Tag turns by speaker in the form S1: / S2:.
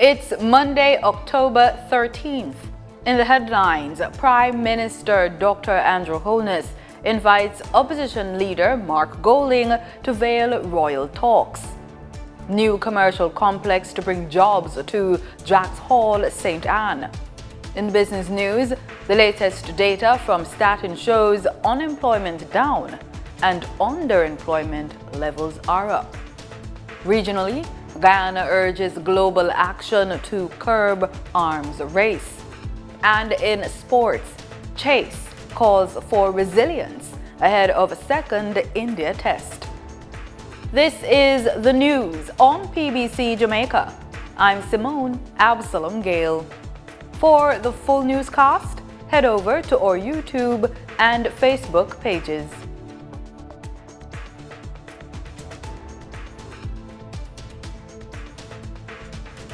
S1: It's Monday, October 13th. In the headlines, Prime Minister Dr. Andrew Holness invites opposition leader Mark Golding to veil royal talks. New commercial complex to bring jobs to Jacks Hall, St. Anne. In business news, the latest data from Statin shows unemployment down and underemployment levels are up. Regionally, Guyana urges global action to curb arms race. And in sports, Chase calls for resilience ahead of a second India test. This is the news on PBC Jamaica. I'm Simone Absalom Gale. For the full newscast, head over to our YouTube and Facebook pages.